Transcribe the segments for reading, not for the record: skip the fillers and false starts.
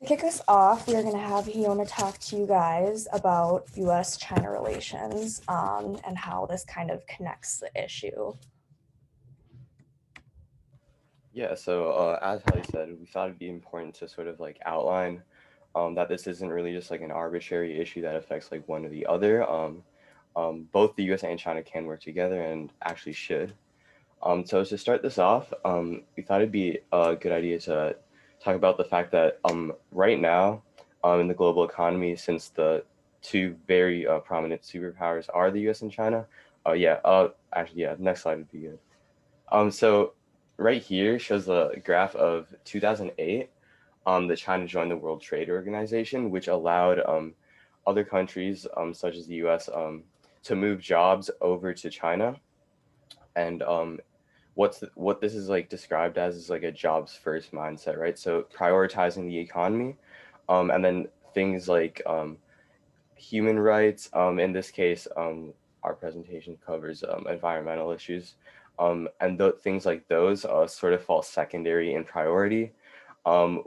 kick us off, we are going to have Fiona talk to you guys about US-China relations and how this kind of connects the issue. Yeah, so as Holly said, we thought it'd be important to sort of like outline that this isn't really just like an arbitrary issue that affects like one or the other. Both the US and China can work together and actually should. So to start this off, we thought it'd be a good idea to talk about the fact that right now in the global economy, since the two very prominent superpowers are the US and China, actually, yeah, next slide would be good. So right here shows a graph of 2008 that China joined the World Trade Organization, which allowed other countries such as the US to move jobs over to China. And what this is like described as is like a jobs first mindset, right? So prioritizing the economy, and then things like human rights. In this case, our presentation covers environmental issues, and things like those sort of fall secondary in priority,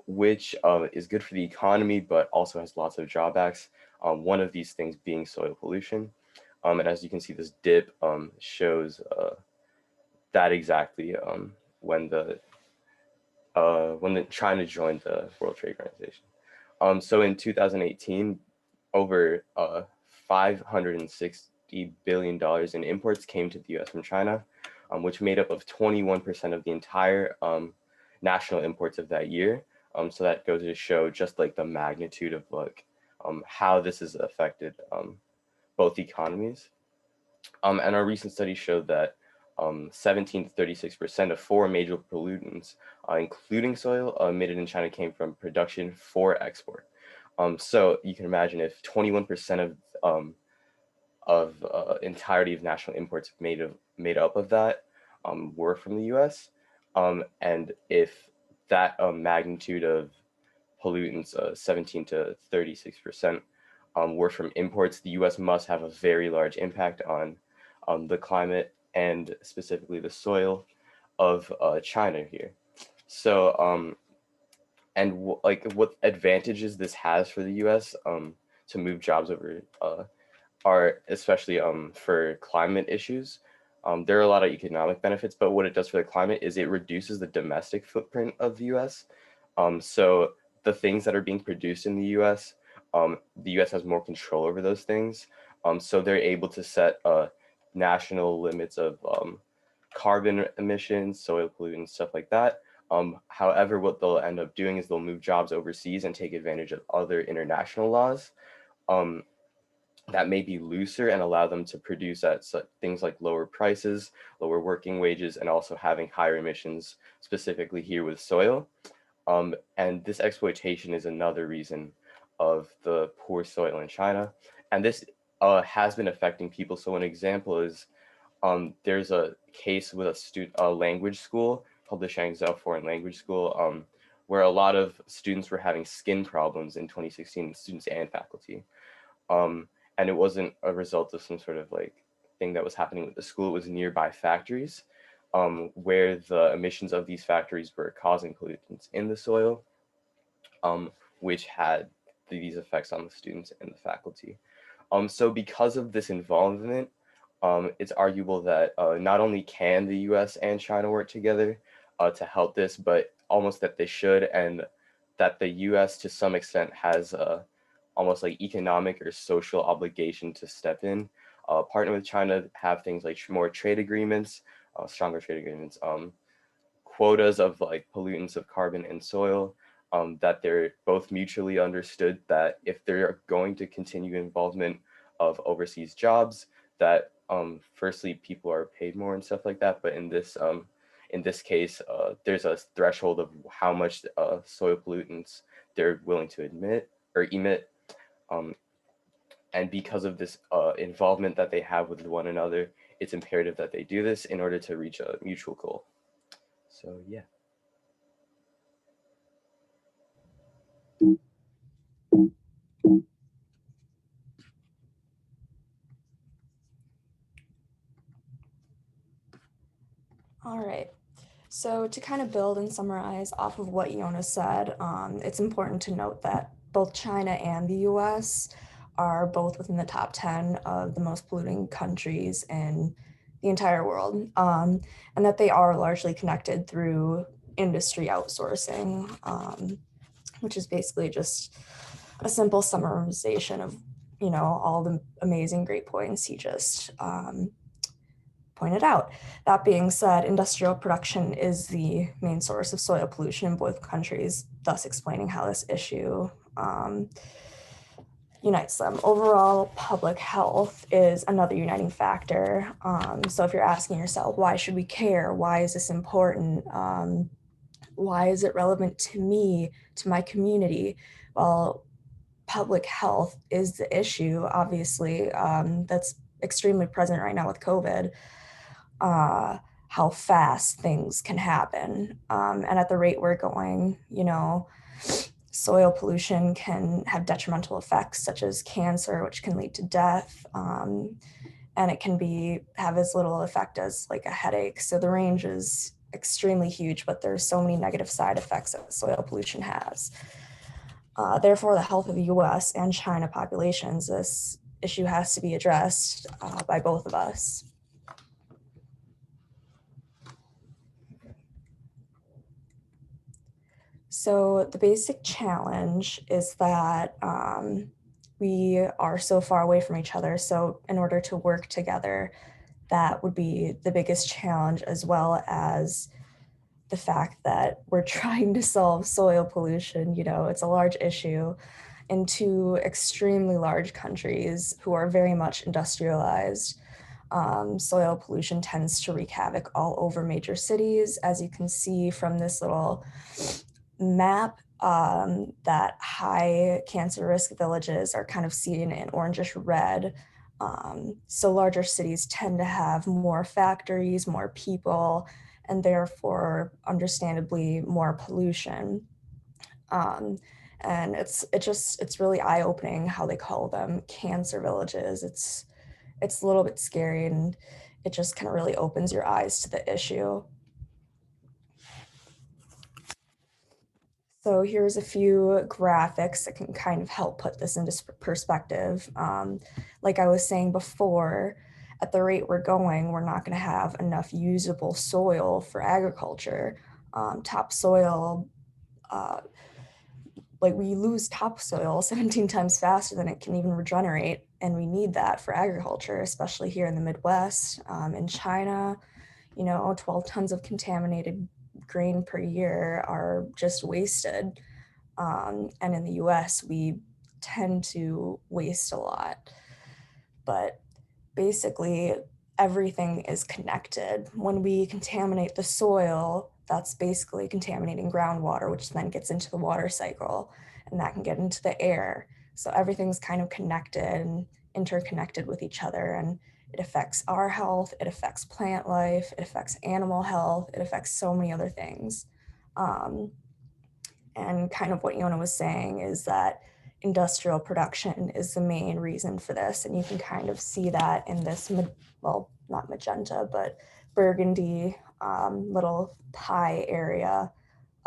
which is good for the economy, but also has lots of drawbacks. One of these things being soil pollution. And as you can see, this dip shows that exactly when the China joined the World Trade Organization. So in 2018, over $560 billion in imports came to the US from China, which made up of 21% of the entire national imports of that year. So that goes to show just like the magnitude of like how this has affected both economies. And our recent study showed that 17 to 36% of four major pollutants, including soil, emitted in China came from production for export. So you can imagine if 21% of entirety of national imports made up of that were from the U.S. And if that magnitude of pollutants, 17 to 36%, were from imports, the U.S. must have a very large impact on the climate and specifically the soil of China here. So, like what advantages this has for the U.S. To move jobs over are especially for climate issues. There are a lot of economic benefits, but what it does for the climate is it reduces the domestic footprint of the U.S. So the things that are being produced in the U.S. has more control over those things. So they're able to set national limits of carbon emissions, soil pollutants, stuff like that. However, what they'll end up doing is they'll move jobs overseas and take advantage of other international laws um, that may be looser and allow them to produce at things like lower prices, lower working wages, and also having higher emissions, specifically here with soil. And this exploitation is another reason of the poor soil in China. And this has been affecting people. So an example is there's a case with a language school called the Shangzhou Foreign Language School, where a lot of students were having skin problems in 2016, students and faculty. And it wasn't a result of some sort of like thing that was happening with the school. It was nearby factories where the emissions of these factories were causing pollutants in the soil, which had these effects on the students and the faculty. So because of this involvement, it's arguable that not only can the US and China work together to help this, but almost that they should, and that the US to some extent has almost like economic or social obligation to step in, partner with China, have things like more trade agreements, stronger trade agreements, quotas of like pollutants of carbon and soil, that they're both mutually understood that if they're going to continue involvement of overseas jobs, that firstly people are paid more and stuff like that. But in this case, there's a threshold of how much soil pollutants they're willing to emit. Um, and because of this involvement that they have with one another, it's imperative that they do this in order to reach a mutual goal. So yeah. All right. So to kind of build and summarize off of what Yona said, it's important to note that both China and the US are both within the top 10 of the most polluting countries in the entire world, and that they are largely connected through industry outsourcing, which is basically just a simple summarization of, all the amazing great points he just pointed out. That being said, industrial production is the main source of soil pollution in both countries, thus explaining how this issue unites them. Overall, public health is another uniting factor. So if you're asking yourself, why should we care? Why is this important? Why is it relevant to me, to my community? Well, public health is the issue, obviously, that's extremely present right now with COVID. How fast things can happen. And at the rate we're going, soil pollution can have detrimental effects such as cancer, which can lead to death. And it can have as little effect as like a headache. So the range is extremely huge, but there's so many negative side effects that soil pollution has. Therefore, the health of the US and China populations, this issue has to be addressed by both of us. So the basic challenge is that we are so far away from each other. So in order to work together, that would be the biggest challenge, as well as the fact that we're trying to solve soil pollution. It's a large issue in two extremely large countries who are very much industrialized. Soil pollution tends to wreak havoc all over major cities. As you can see from this little map, that high cancer risk villages are kind of seen in orangish red. So larger cities tend to have more factories, more people, and therefore, understandably, more pollution. And it's really eye-opening how they call them cancer villages. It's a little bit scary, and it just kind of really opens your eyes to the issue. So here's a few graphics that can kind of help put this into perspective. Like I was saying before, at the rate we're going, we're not going to have enough usable soil for agriculture. Topsoil, uh, like we lose topsoil 17 times faster than it can even regenerate, and we need that for agriculture, especially here in the Midwest. In China, 12 tons of contaminated grain per year are just wasted. And in the US, we tend to waste a lot. But basically, everything is connected. When we contaminate the soil, that's basically contaminating groundwater, which then gets into the water cycle, and that can get into the air. So everything's kind of connected and interconnected with each other, and it affects our health, it affects plant life, it affects animal health, it affects so many other things. Um, and kind of what Yona was saying is that industrial production is the main reason for this. And you can kind of see that in this, well, not magenta, but burgundy little pie area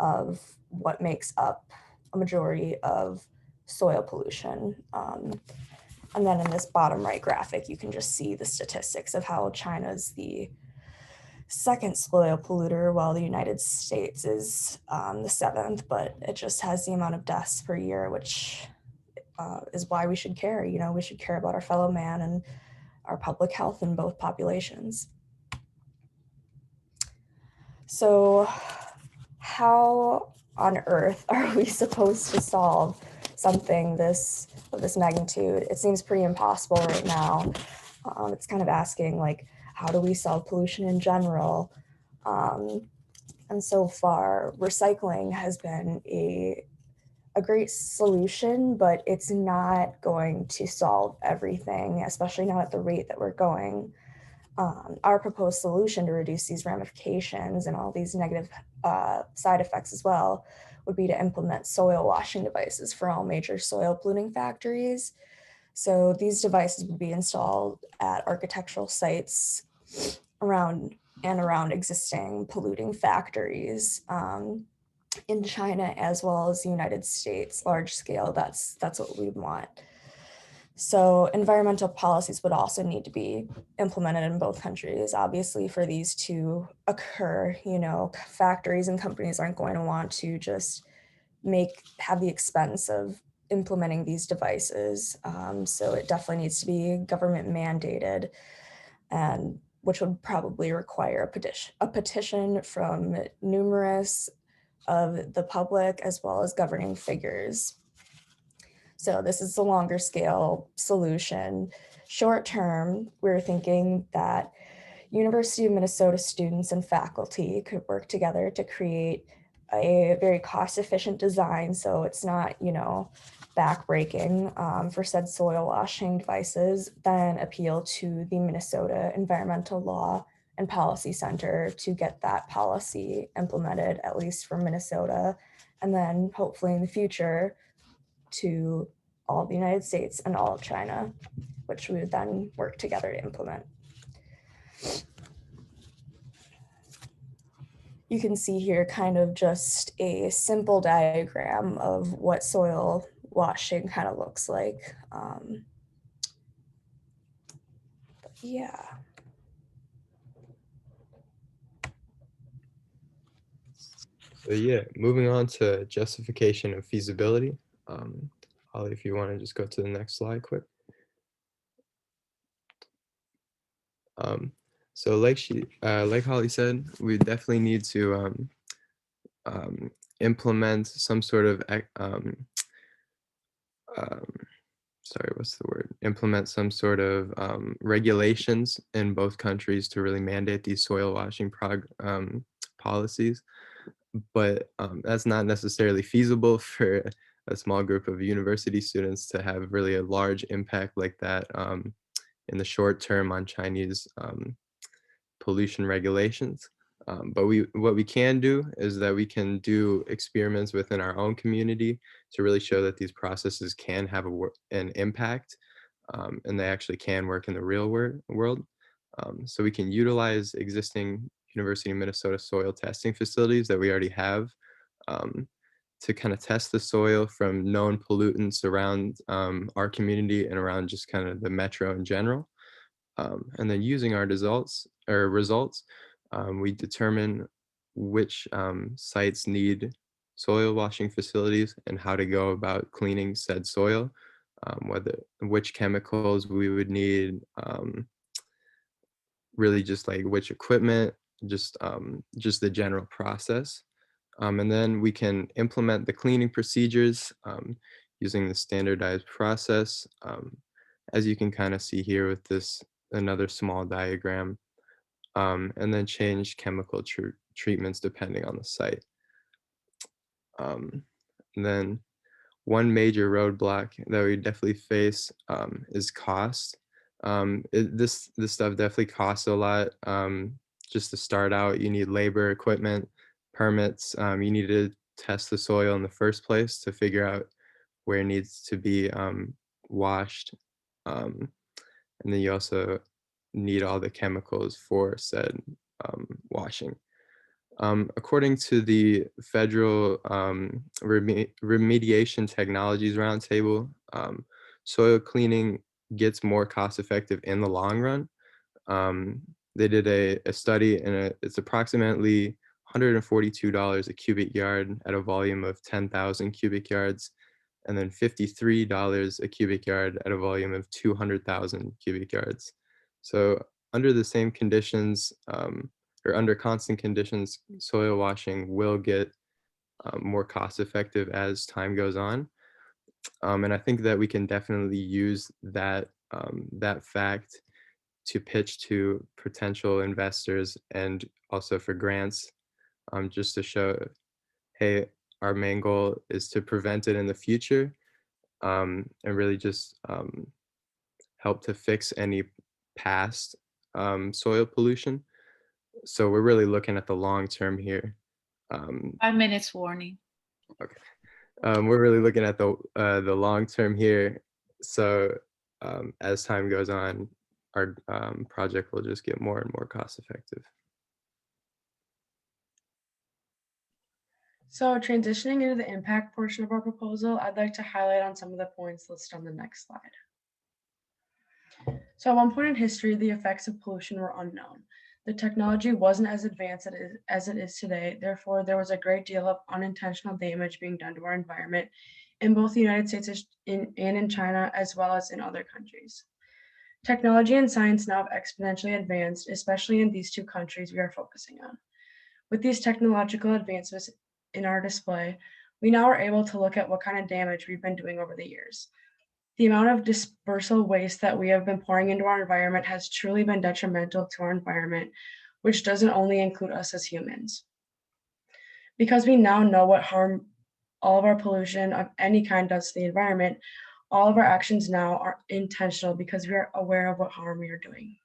of what makes up a majority of soil pollution. And then in this bottom right graphic, you can just see the statistics of how China's the second soil polluter, while the United States is the seventh, but it just has the amount of deaths per year, which is why we should care. We should care about our fellow man and our public health in both populations. So how on earth are we supposed to solve something of this magnitude? It seems pretty impossible right now. It's kind of asking, like, how do we solve pollution in general? And so far, recycling has been a great solution, but it's not going to solve everything, especially not at the rate that we're going. Our proposed solution to reduce these ramifications and all these negative side effects as well would be to implement soil washing devices for all major soil polluting factories. So these devices would be installed at architectural sites around and around existing polluting factories in China as well as the United States, large scale. That's what we want. So environmental policies would also need to be implemented in both countries. Obviously, for these to occur, factories and companies aren't going to want to just have the expense of implementing these devices. So it definitely needs to be government mandated, and which would probably require a petition from numerous of the public as well as governing figures. So this is the longer scale solution. Short term, we're thinking that University of Minnesota students and faculty could work together to create a very cost efficient design so it's not, backbreaking for said soil washing devices, then appeal to the Minnesota Environmental Law and Policy Center to get that policy implemented, at least for Minnesota, and then hopefully in the future to all of the United States and all of China, which we would then work together to implement. You can see here kind of just a simple diagram of what soil washing kind of looks like. Yeah. So yeah, moving on to justification and feasibility. Holly, if you want to just go to the next slide quick. So like Holly said, we definitely need to implement some sort of um, sorry, what's the word? Implement some sort of regulations in both countries to really mandate these soil washing policies. But that's not necessarily feasible for a small group of university students to have really a large impact like that in the short term on Chinese pollution regulations. But what we can do is that we can do experiments within our own community to really show that these processes can have an impact, and they actually can work in the real world. So we can utilize existing University of Minnesota soil testing facilities that we already have um, to kind of test the soil from known pollutants around our community and around just kind of the metro in general. And then using our results, we determine which sites need soil washing facilities and how to go about cleaning said soil, which chemicals we would need, really just like which equipment, just the general process. And then we can implement the cleaning procedures using the standardized process. As you can kind of see here with this another small diagram, and then change chemical treatments depending on the site. And then one major roadblock that we definitely face is cost. This stuff definitely costs a lot. Just to start out, you need labor, equipment, permits. You need to test the soil in the first place to figure out where it needs to be washed. And then you also need all the chemicals for said washing. According to the Federal Remediation Technologies Roundtable, soil cleaning gets more cost effective in the long run. They did a study and it's approximately $142 a cubic yard at a volume of 10,000 cubic yards, and then $53 a cubic yard at a volume of 200,000 cubic yards. So under the same conditions, or under constant conditions, soil washing will get more cost effective as time goes on. And I think that we can definitely use that fact to pitch to potential investors and also for grants, just to show, hey, our main goal is to prevent it in the future, and really just help to fix any past soil pollution. So we're really looking at the long term here. 5 minutes warning. Okay. We're really looking at the long term here. So as time goes on, our project will just get more and more cost effective. So transitioning into the impact portion of our proposal, I'd like to highlight on some of the points listed on the next slide. So at one point in history, the effects of pollution were unknown. The technology wasn't as advanced as it is today. Therefore, there was a great deal of unintentional damage being done to our environment in both the United States and in China, as well as in other countries. Technology and science now have exponentially advanced, especially in these two countries we are focusing on. With these technological advancements in our display, we now are able to look at what kind of damage we've been doing over the years. The amount of dispersal waste that we have been pouring into our environment has truly been detrimental to our environment, which doesn't only include us as humans. Because we now know what harm all of our pollution of any kind does to the environment, all of our actions now are intentional because we are aware of what harm we are doing.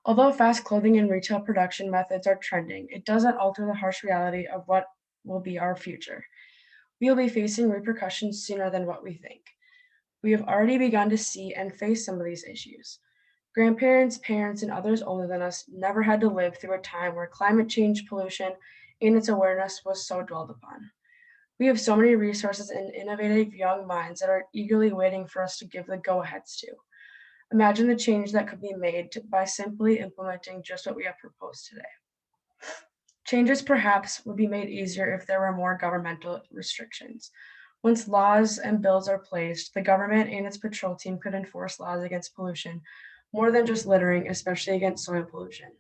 Although fast clothing and retail production methods are trending, it doesn't alter the harsh reality of what will be our future. We will be facing repercussions sooner than what we think. We have already begun to see and face some of these issues. Grandparents, parents, and others older than us never had to live through a time where climate change, pollution, and its awareness was so dwelled upon. We have so many resources and innovative young minds that are eagerly waiting for us to give the go-aheads to. Imagine the change that could be made by simply implementing just what we have proposed today. Changes perhaps would be made easier if there were more governmental restrictions. Once laws and bills are placed, the government and its patrol team could enforce laws against pollution, more than just littering, especially against soil pollution.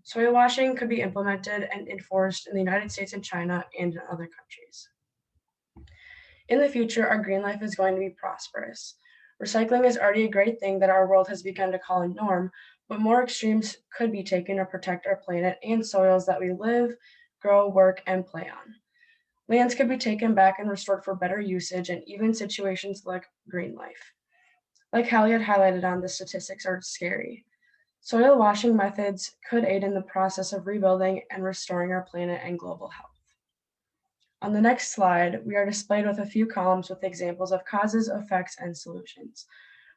Soil washing could be implemented and enforced in the United States and China and in other countries. In the future, our green life is going to be prosperous. Recycling is already a great thing that our world has begun to call a norm, but more extremes could be taken to protect our planet and soils that we live, grow, work, and play on. Lands could be taken back and restored for better usage, and even situations like green life. Like Hallie had highlighted on, the statistics are scary. Soil washing methods could aid in the process of rebuilding and restoring our planet and global health. On the next slide, we are displayed with a few columns with examples of causes, effects, and solutions.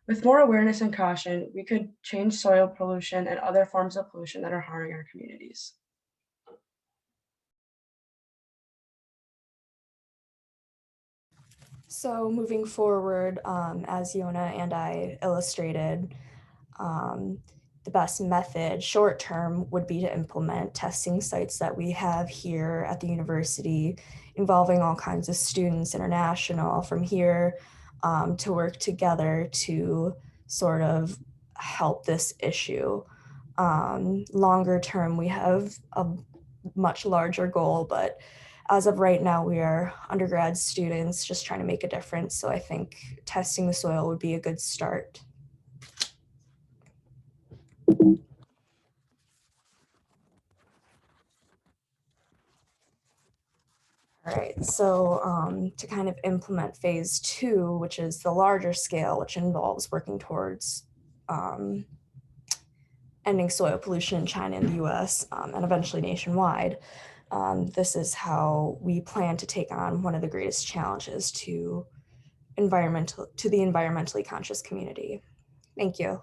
With more awareness and caution, we could change soil pollution and other forms of pollution that are harming our communities. So moving forward, as Yona and I illustrated, the best method short term would be to implement testing sites that we have here at the university, involving all kinds of students, international, from here, to work together to sort of help this issue. Longer term, we have a much larger goal, but as of right now, we are undergrad students just trying to make a difference. So I think testing the soil would be a good start. All right, so to kind of implement phase 2, which is the larger scale, which involves working towards ending soil pollution in China and the US, and eventually nationwide. This is how we plan to take on one of the greatest challenges to the environmentally conscious community. Thank you.